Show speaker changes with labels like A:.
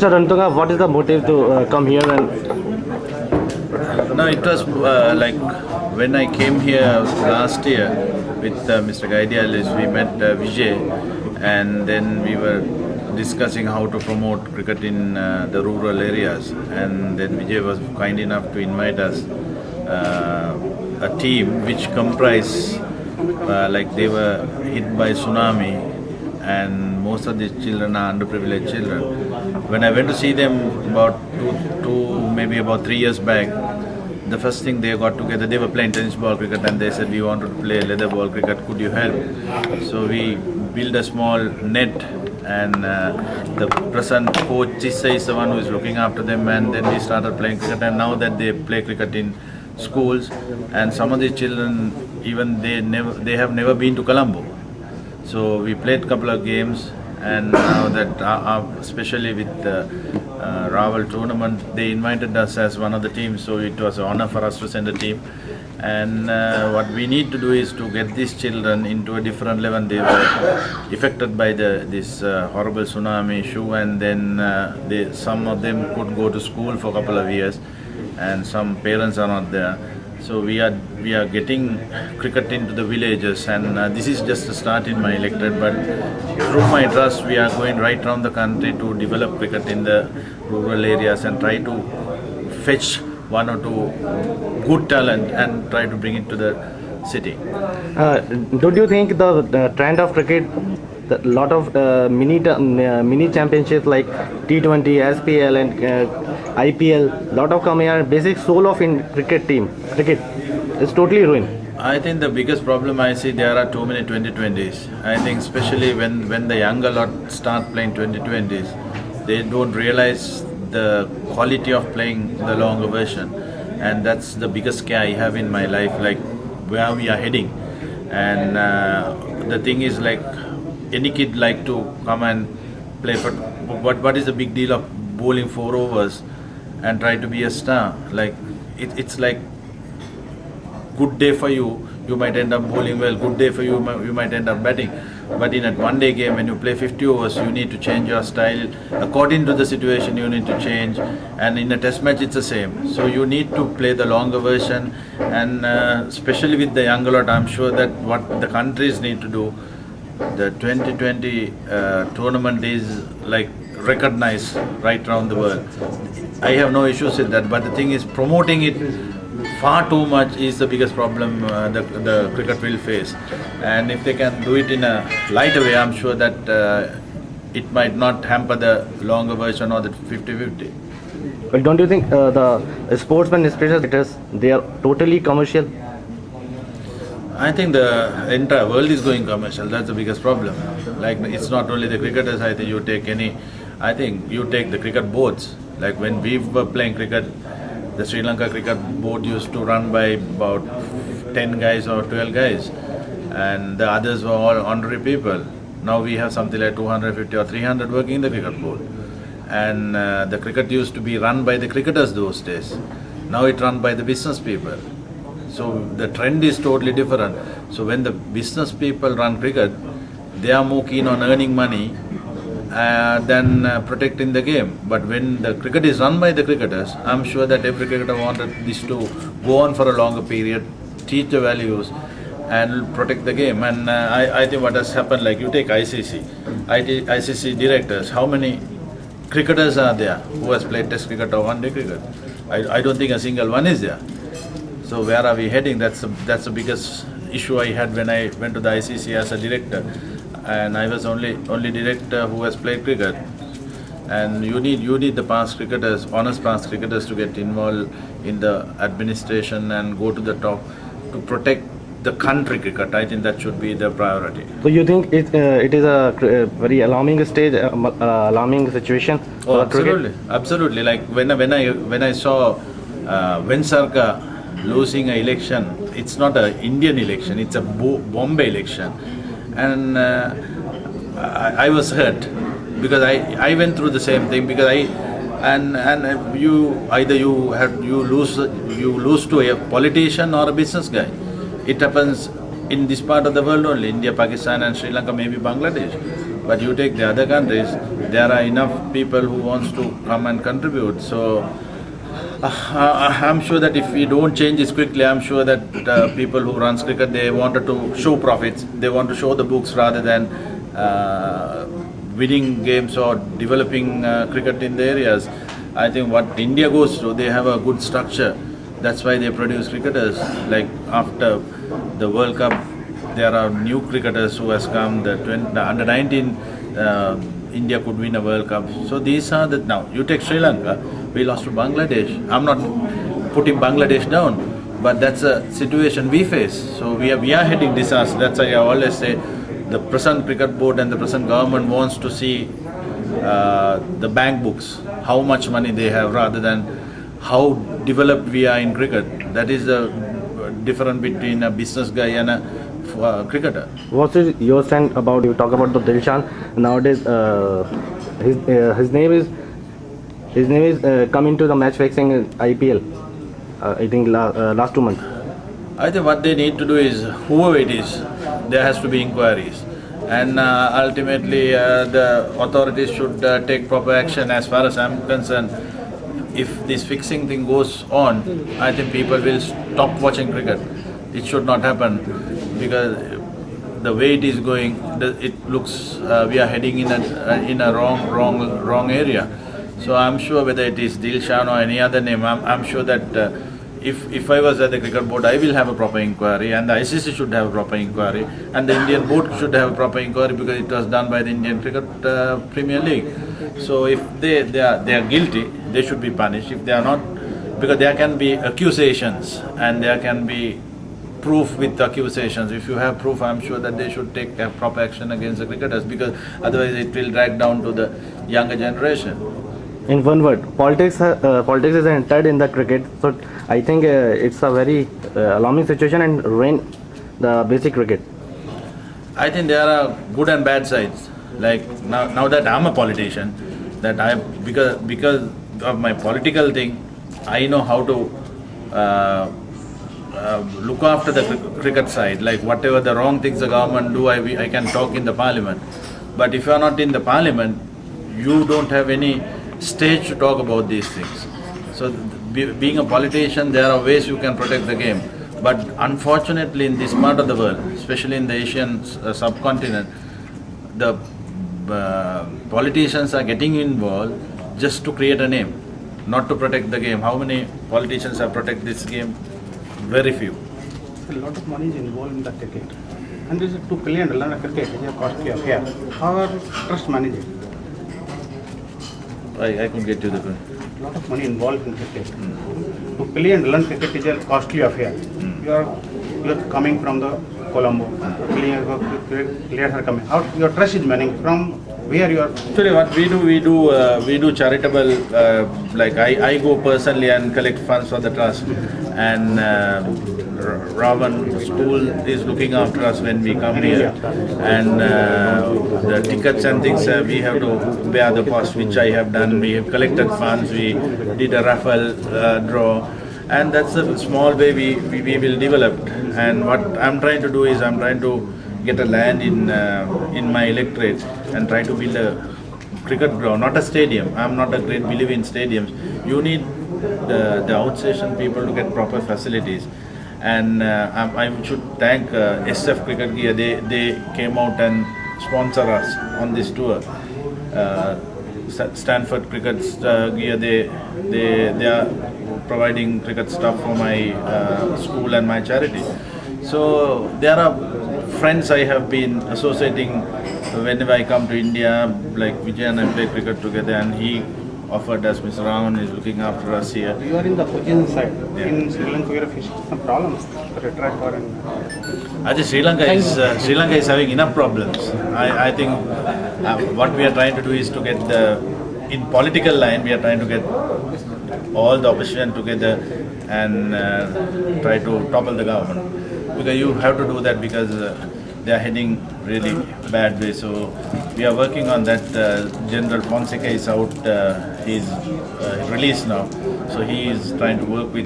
A: Mr. Rantunga, what is the motive to come here and
B: No, it was like when I came here last year with Mr. Gaidialis, we met Vijay, and then we were discussing how to promote cricket in the rural areas. And then Vijay was kind enough to invite us a team which comprised like they were hit by tsunami, and most of these children are underprivileged children. When I went to see them about maybe about 3 years back, the first thing they got together, they were playing tennis ball cricket, and they said, we wanted to play leather ball cricket, could you help? So we built a small net, and the present coach Chissa is the one who is looking after them, and then we started playing cricket, and now that they play cricket in schools, and some of these children, even they have never been to Colombo. So we played a couple of games, and now that especially with the Raval tournament, they invited us as one of the teams, so it was an honor for us to send a team. And what we need to do is to get these children into a different level. They were affected by this horrible tsunami issue, and then some of them could go to school for a couple of years, and some parents are not there. So we are getting cricket into the villages, and this is just a start in my electorate, but through my trust we are going right around the country to develop cricket in the rural areas and try to fetch one or two good talent and try to bring it to the city.
A: don't you think the trend of cricket, a lot of mini championships like T20, SPL and IPL, lot of come here, basic soul of in cricket is totally ruined.
B: I think the biggest problem I see, there are too many 2020s. I think especially when the younger lot start playing 2020s, they don't realize the quality of playing the longer version, and that's the biggest scare I have in my life, like where we are heading. And the thing is, like, any kid like to come and play, but what is the big deal of bowling 4 overs and try to be a star? Like it's like, good day for you, you might end up bowling well, good day for you, you might end up batting. But in a one-day game, when you play 50 overs, you need to change your style. According to the situation, you need to change. And in a test match, it's the same. So you need to play the longer version. And especially with the younger lot, I'm sure that what the countries need to do, the 2020 tournament is like recognized right around the world. I have no issues with that. But the thing is, promoting it far too much is the biggest problem the cricket will face. And if they can do it in a lighter way, I'm sure that it might not hamper the longer version or the 50-50.
A: But don't you think the sportsmen, especially cricketers, they are totally commercial?
B: I think the entire world is going commercial. That's the biggest problem. Like, it's not only the cricketers. I think you take the cricket boards. Like when we were playing cricket, the Sri Lanka cricket board used to run by about 10 guys or 12 guys, and the others were all honorary people. Now we have something like 250 or 300 working in the cricket board. And the cricket used to be run by the cricketers those days. Now it's run by the business people. So the trend is totally different. So when the business people run cricket, they are more keen on earning money than protecting the game. But when the cricket is run by the cricketers, I'm sure that every cricketer wanted this to go on for a longer period, teach the values and protect the game. And I think what has happened, like you take ICC directors, how many cricketers are there who has played test cricket or one-day cricket? I don't think a single one is there. So where are we heading? That's the biggest issue I had when I went to the ICC as a director. And I was only director who has played cricket. And you need the past cricketers, honest past cricketers, to get involved in the administration and go to the top to protect the country cricket. I think that should be the priority.
A: So you think it is a very alarming situation?
B: Oh, absolutely. Like when I saw Vensarka losing an election, it's not an Indian election, it's a Bombay election. And I was hurt because I went through the same thing, because you lose to a politician or a business guy. It happens in this part of the world only, India, Pakistan and Sri Lanka, maybe Bangladesh. But you take the other countries, there are enough people who wants to come and contribute. So I'm sure that if we don't change this quickly, I'm sure that people who runs cricket, they wanted to show profits. They want to show the books rather than winning games or developing cricket in the areas. I think what India goes through, they have a good structure. That's why they produce cricketers. Like after the World Cup, there are new cricketers who has come. The under 19 India could win a World Cup. So these are the now. You take Sri Lanka, we lost to Bangladesh. I'm not putting Bangladesh down, but that's a situation we face. So we are heading disaster. That's why I always say the present cricket board and the present government wants to see the bank books, how much money they have, rather than how developed we are in cricket. That is the difference between a business guy and a cricketer.
A: What is your stand about, you talk about the Dilshan nowadays, his name is coming to the match fixing IPL, I think last 2 months.
B: I think what they need to do is, whoever it is, there has to be inquiries. And ultimately the authorities should take proper action. As far as I'm concerned, if this fixing thing goes on, I think people will stop watching cricket. It should not happen, because the way it is going, it looks we are heading in a wrong area. So I'm sure whether it is Dilshan or any other name, I'm sure that if I was at the cricket board, I will have a proper inquiry, and the ICC should have a proper inquiry, and the Indian board should have a proper inquiry, because it was done by the Indian Cricket Premier League. So if they are guilty, they should be punished. If they are not, because there can be accusations and there can be proof with accusations. If you have proof, I'm sure that they should take proper action against the cricketers, because otherwise it will drag down to the younger generation.
A: In one word, politics is entered in the cricket, so I think it's a very alarming situation and ruin the basic cricket.
B: I think there are good and bad sides. Like now that I'm a politician, because of my political thing, I know how to look after the cricket side. Like whatever the wrong things the government do, I can talk in the parliament. But if you are not in the parliament, you don't have any stage to talk about these things. So being a politician, there are ways you can protect the game. But unfortunately, in this part of the world, especially in the Asian subcontinent, the politicians are getting involved just to create a name, not to protect the game. How many politicians have protected this game? Very few.
C: A lot of money is involved in the cricket, and this is $2 billion cricket is a costly affair. How are trust manage it?
B: I couldn't get you the point.
C: A lot of money involved in cricket. $2 billion cricket is a costly affair. You are coming from the Colombo. Players are coming. How your trust is managing from where you are?
B: Actually, what we do charitable. Like I go personally and collect funds for the trust, and Raman School is looking after us when we come here, and the tickets and things we have to bear the cost, which I have done. We have collected funds. We did a raffle draw. And that's a small way we will develop. And what I'm trying to do is I'm trying to get a land in my electorate and try to build a cricket ground, not a stadium. I'm not a great believer in stadiums. You need the outstation people to get proper facilities. And I should thank SF Cricket Gear. They came out and sponsor us on this tour. Stanford Cricket Gear, they are providing cricket stuff for my school and my charity. So there are friends I have been associating whenever I come to India, like Vijay and I play cricket together, and he offered us, Mr. Raman is looking after us here.
C: You are in the Kochian side.
B: Yeah.
C: In Sri Lanka, you are facing some problems. Retract or in.
B: I think Sri Lanka is having enough problems. I think what we are trying to do is to get in political line, we are trying to get all the opposition together and try to topple the government. Because you have to do that, because they are heading really bad way. So we are working on that. General Fonseca is out, he's released now. So he is trying to work with